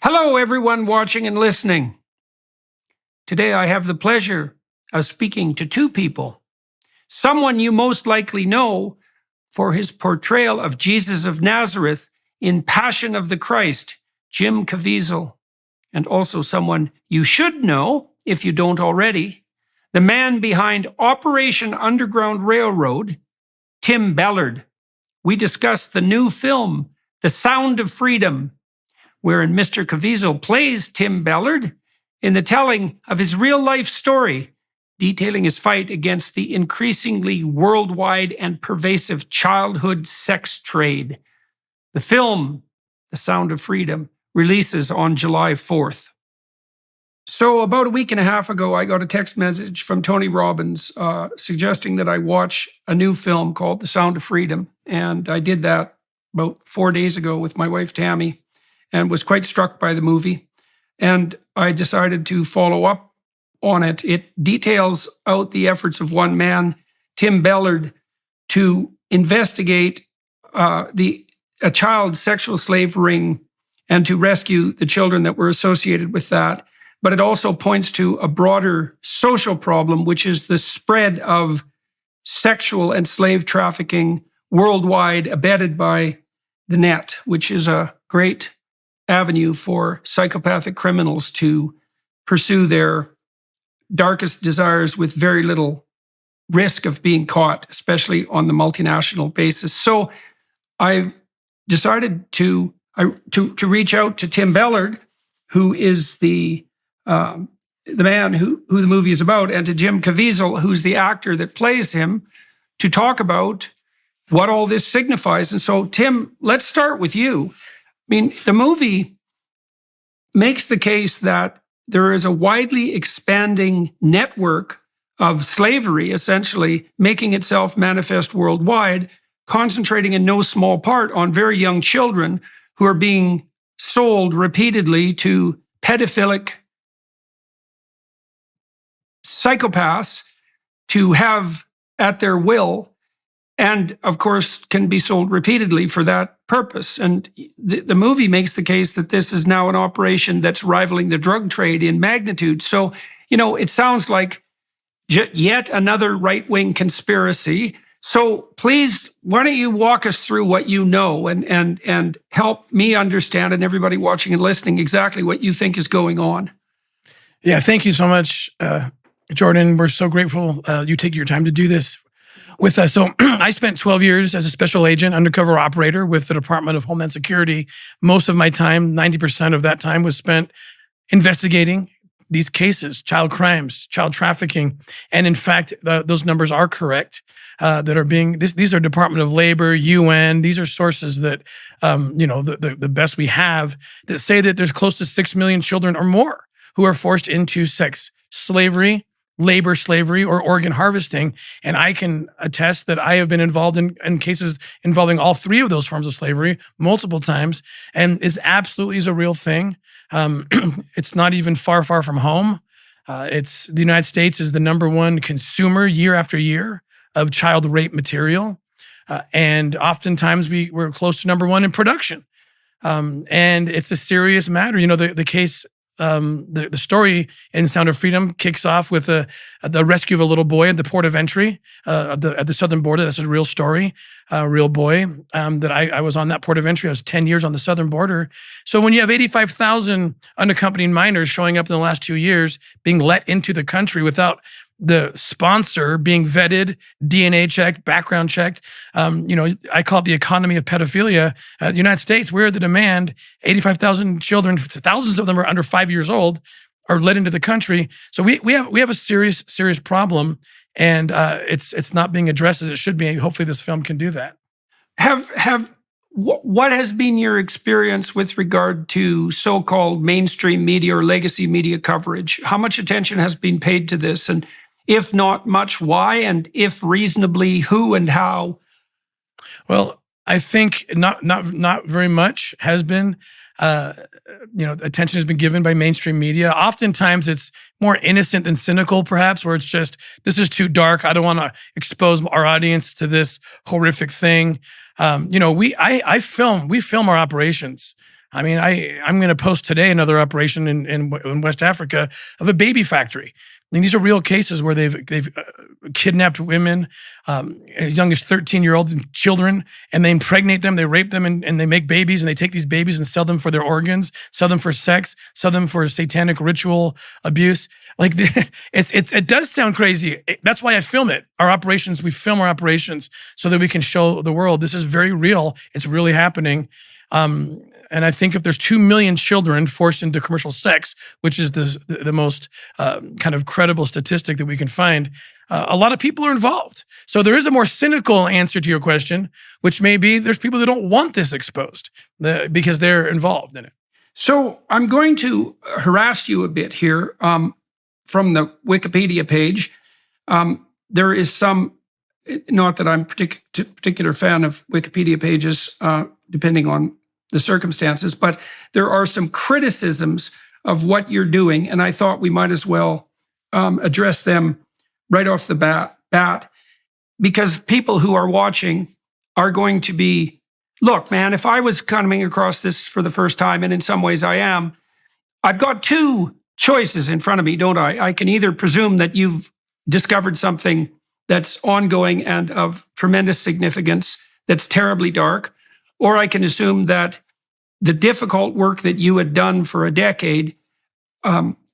Hello, everyone watching and listening. Today, I have the pleasure of speaking to two people. Someone you most likely know for his portrayal of Jesus of Nazareth in Passion of the Christ, Jim Caviezel, and also someone you should know, if you don't already, the man behind Operation Underground Railroad, Tim Ballard. We discussed the new film, The Sound of Freedom, wherein Mr. Caviezel plays Tim Ballard in the telling of his real-life story, detailing his fight against the increasingly worldwide and pervasive childhood sex trade. The film, The Sound of Freedom, releases on July 4th. So about a week and a half ago, I got a text message from Tony Robbins suggesting that I watch a new film called The Sound of Freedom. And I did that about 4 days ago with my wife, Tammy, and was quite struck by the movie. And I decided to follow up on it. It details out the efforts of one man, Tim Ballard, to investigate a child sexual slave ring and to rescue the children that were associated with that. But it also points to a broader social problem, which is the spread of sexual and slave trafficking worldwide, abetted by the net, which is a great avenue for psychopathic criminals to pursue their darkest desires with very little risk of being caught, especially on the multinational basis. So I've decided to reach out to Tim Ballard, who is the man who the movie is about, and to Jim Caviezel, who's the actor that plays him, to talk about what all this signifies. And so, Tim, let's start with you. I mean, the movie makes the case that there is a widely expanding network of slavery, essentially making itself manifest worldwide, concentrating in no small part on very young children who are being sold repeatedly to pedophilic psychopaths to have at their will, and of course can be sold repeatedly for that purpose. And the movie makes the case that this is now an operation that's rivaling the drug trade in magnitude. So, you know, it sounds like yet another right-wing conspiracy. So please, why don't you walk us through what you know and help me understand, and everybody watching and listening, exactly what you think is going on. Yeah, thank you so much, Jordan. We're so grateful you take your time to do this with us. So I spent 12 years as a special agent, undercover operator with the Department of Homeland Security. Most of my time, 90% of that time, was spent investigating these cases, child crimes, child trafficking. And in fact, those numbers are correct, that are being, these are Department of Labor, UN, these are sources that, the best we have, that say that there's close to 6 million children or more who are forced into sex slavery, labor slavery, or organ harvesting. And I can attest that I have been involved in cases involving all three of those forms of slavery multiple times, and is a real thing. It's not even far from home. The United States is the #1 consumer year after year of child rape material. And oftentimes we're close to #1 in production. And it's a serious matter. You know, the case, the story in Sound of Freedom kicks off with the rescue of a little boy at the port of entry at the southern border. That's a real story, a real boy that I was on that port of entry. I was 10 years on the southern border. So when you have 85,000 unaccompanied minors showing up in the last 2 years, being let into the country without the sponsor being vetted, DNA checked, background checked. I call it the economy of pedophilia. The United States, we're the demand. 85,000 children, thousands of them are under 5 years old, are let into the country. So we have a serious problem, and it's not being addressed as it should be. Hopefully, this film can do that. What has been your experience with regard to so-called mainstream media or legacy media coverage? How much attention has been paid to this? And if not much, why? And if reasonably, who and how? Well, I think not very much has been. Attention has been given by mainstream media. Oftentimes, it's more innocent than cynical, perhaps, where it's just, this is too dark. I don't want to expose our audience to this horrific thing. We film our operations. I mean, I'm going to post today another operation in West Africa of a baby factory. I mean, these are real cases where they've kidnapped women, as young as 13-year-olds and children, and they impregnate them, they rape them, and they make babies, and they take these babies and sell them for their organs, sell them for sex, sell them for satanic ritual abuse. Like it does sound crazy. That's why I film it. We film our operations so that we can show the world this is very real. It's really happening. And I think if there's 2 million children forced into commercial sex, which is the most kind of credible statistic that we can find, a lot of people are involved. So there is a more cynical answer to your question, which may be there's people that don't want this exposed because they're involved in it. So I'm going to harass you a bit here from the Wikipedia page. There is some, not that I'm a particular fan of Wikipedia pages, depending on the circumstances, but there are some criticisms of what you're doing, and I thought we might as well address them right off the bat, because people who are watching are going to be, look, man, if I was coming across this for the first time, and in some ways I am, I've got two choices in front of me, don't I? I can either presume that you've discovered something that's ongoing and of tremendous significance, that's terribly dark, or I can assume that the difficult work that you had done for a decade,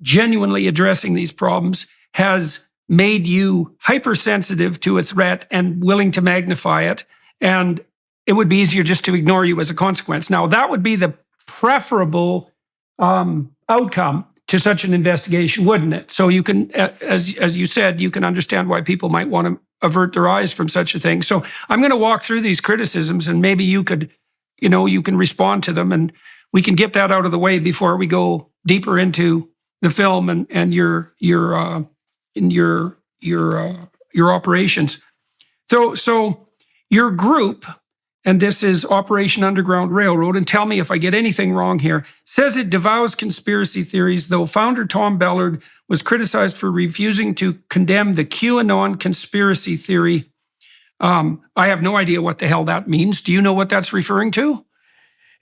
genuinely addressing these problems, has made you hypersensitive to a threat and willing to magnify it, and it would be easier just to ignore you as a consequence. Now, that would be the preferable outcome to such an investigation, wouldn't it? So you can, as you said, you can understand why people might want to avert their eyes from such a thing. So I'm going to walk through these criticisms, and maybe you could, you can respond to them, and we can get that out of the way before we go deeper into the film and your operations. So your group, and this is Operation Underground Railroad, and tell me if I get anything wrong here, says it devours conspiracy theories, though founder Tom Ballard was criticized for refusing to condemn the QAnon conspiracy theory. I have no idea what the hell that means. Do you know what that's referring to?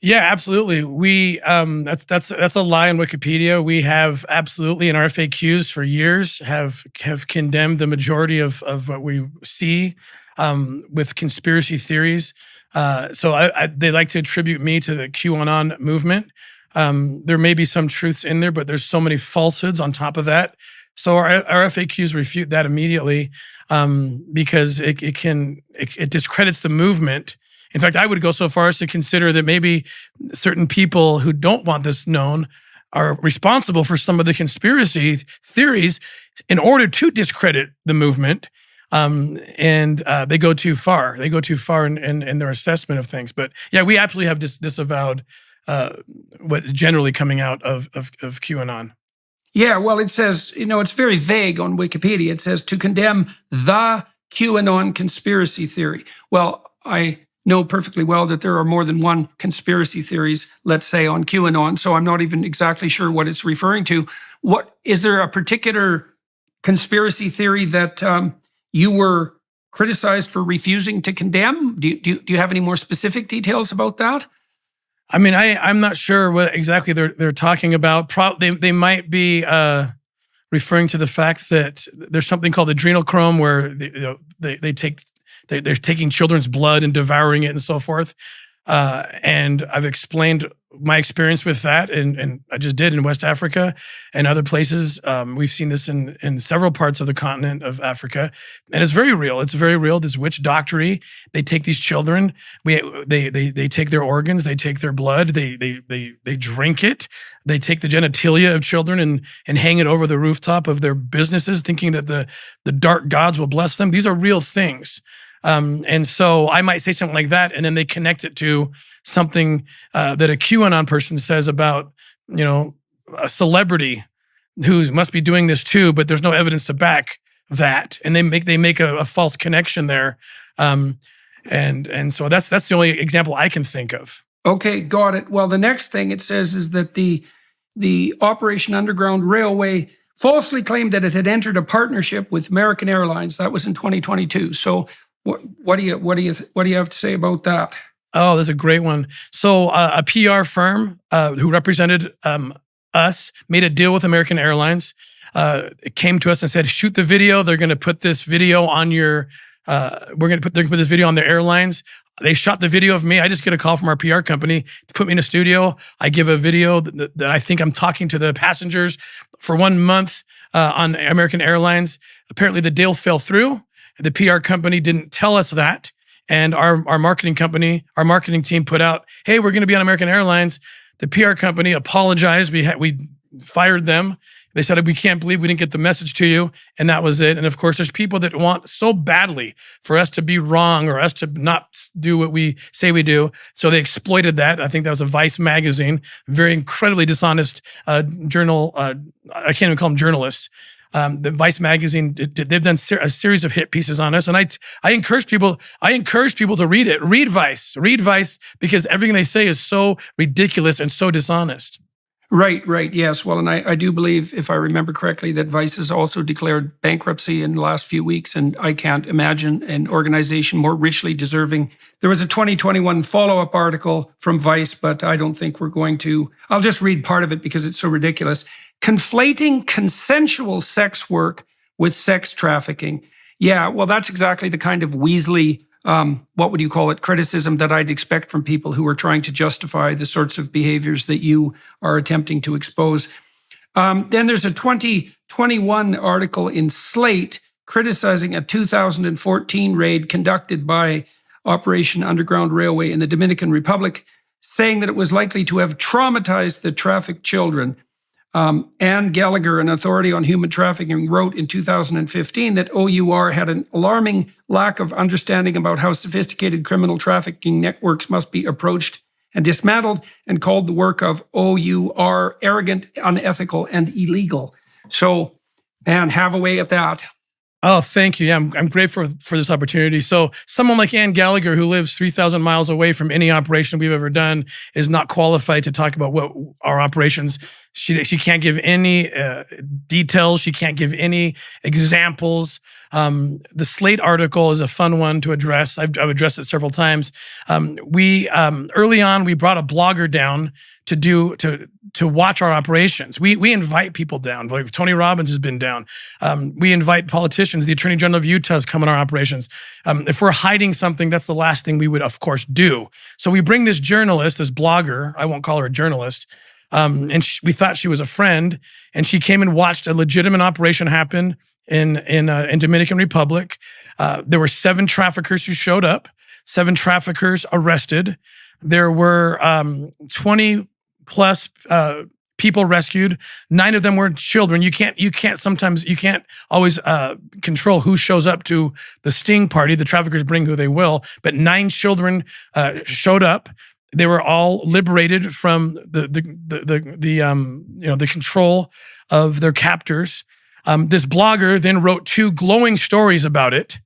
Yeah, absolutely. We that's a lie on Wikipedia. We have absolutely in our FAQs for years have condemned the majority of what we see with conspiracy theories. So they like to attribute me to the QAnon movement. There may be some truths in there, but there's so many falsehoods on top of that. So our FAQs refute that immediately because it discredits the movement. In fact, I would go so far as to consider that maybe certain people who don't want this known are responsible for some of the conspiracy theories in order to discredit the movement. And they go too far. They go too far in their assessment of things. But yeah, we absolutely have disavowed what's generally coming out of QAnon. Yeah, well, it says, it's very vague on Wikipedia. It says to condemn the QAnon conspiracy theory. Well, I know perfectly well that there are more than one conspiracy theories, let's say, on QAnon, so I'm not even exactly sure what it's referring to. Is there a particular conspiracy theory that you were criticized for refusing to condemn? Do you have any more specific details about that? I mean, I'm not sure what exactly they're talking about. They might be referring to the fact that there's something called adrenochrome, where they're taking children's blood and devouring it and so forth. And I've explained my experience with that, and I just did in West Africa and other places. We've seen this in several parts of the continent of Africa, and it's very real. It's very real. This witch doctory. They take these children. They take their organs. They take their blood. They drink it. They take the genitalia of children and hang it over the rooftop of their businesses, thinking that the dark gods will bless them. These are real things. And so I might say something like that, and then they connect it to something that a QAnon person says about, a celebrity who must be doing this too, but there's no evidence to back that, and they make a false connection there, and so that's the only example I can think of. Okay, got it. Well, the next thing it says is that the Operation Underground Railway falsely claimed that it had entered a partnership with American Airlines. That was in 2022. So. What do you have to say about that? Oh, that's a great one. So a PR firm who represented us made a deal with American Airlines. It came to us and said, shoot the video. They're going to put this video on your, they're going to put this video on their airlines. They shot the video of me. I just get a call from our PR company to put me in a studio. I give a video that I think I'm talking to the passengers for 1 month on American Airlines. Apparently the deal fell through. The PR company didn't tell us that. And our marketing team put out, hey, we're going to be on American Airlines. The PR company apologized. We fired them. They said, we can't believe we didn't get the message to you. And that was it. And of course, there's people that want so badly for us to be wrong or us to not do what we say we do. So they exploited that. I think that was a Vice magazine, very incredibly dishonest journal. I can't even call them journalists. The Vice magazine, they've done a series of hit pieces on us. And I encourage people to read it. Read Vice, because everything they say is so ridiculous and so dishonest. Right. Yes. Well, and I do believe, if I remember correctly, that Vice has also declared bankruptcy in the last few weeks, and I can't imagine an organization more richly deserving. There was a 2021 follow-up article from Vice, but I don't think we're going to. I'll just read part of it because it's so ridiculous. Conflating consensual sex work with sex trafficking. Yeah, well, that's exactly the kind of Weasley, what would you call it, criticism that I'd expect from people who are trying to justify the sorts of behaviors that you are attempting to expose. Then there's a 2021 article in Slate criticizing a 2014 raid conducted by Operation Underground Railway in the Dominican Republic, saying that it was likely to have traumatized the trafficked children. Anne Gallagher, an authority on human trafficking, wrote in 2015 that O.U.R. had an alarming lack of understanding about how sophisticated criminal trafficking networks must be approached and dismantled, and called the work of O.U.R. arrogant, unethical, and illegal. So, man, have a way at that. Oh, thank you. Yeah, I'm grateful for this opportunity. So someone like Anne Gallagher, who lives 3,000 miles away from any operation we've ever done, is not qualified to talk about what our operations. She can't give any details. She can't give any examples. The Slate article is a fun one to address. I've addressed it several times. Early on, we brought a blogger down to watch our operations. We invite people down. Like Tony Robbins has been down. We invite politicians. The Attorney General of Utah has come on our operations. If we're hiding something, that's the last thing we would, of course, do. So we bring this journalist, this blogger. I won't call her a journalist. And we thought she was a friend, and she came and watched a legitimate operation happen in Dominican Republic. There were 7 traffickers who showed up, 7 traffickers arrested. There were 20 plus people rescued. 9 of them were children. You can't always control who shows up to the sting party. The traffickers bring who they will, but 9 children showed up. They were all liberated from the control of their captors. This blogger then wrote 2 glowing stories about it,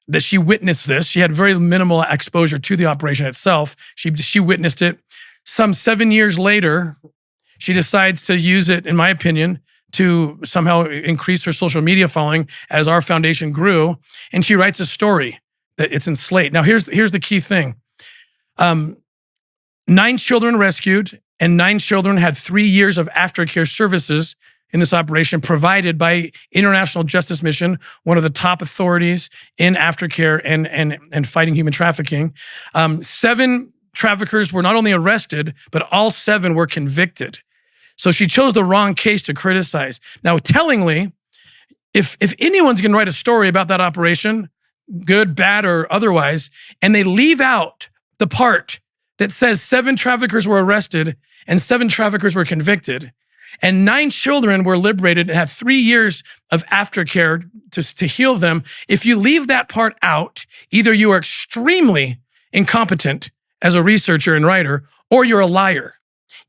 that she witnessed this. She had very minimal exposure to the operation itself. She witnessed it. Some 7 years later, she decides to use it, in my opinion, to somehow increase her social media following as our foundation grew. And she writes a story that it's in Slate. Now, here's the key thing. 9 children rescued, and 9 children had 3 years of aftercare services in this operation provided by International Justice Mission, one of the top authorities in aftercare and fighting human trafficking. 7 traffickers were not only arrested, but all 7 were convicted. So she chose the wrong case to criticize. Now, tellingly, if anyone's going to write a story about that operation, good, bad, or otherwise, and they leave out the part that says 7 traffickers were arrested and 7 traffickers were convicted, and 9 children were liberated and had 3 years of aftercare to heal them. If you leave that part out, either you are extremely incompetent as a researcher and writer, or you're a liar.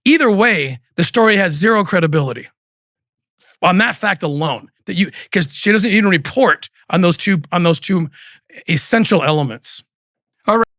Either way, the story has 0 credibility on that fact alone. Because she doesn't even report on those two essential elements.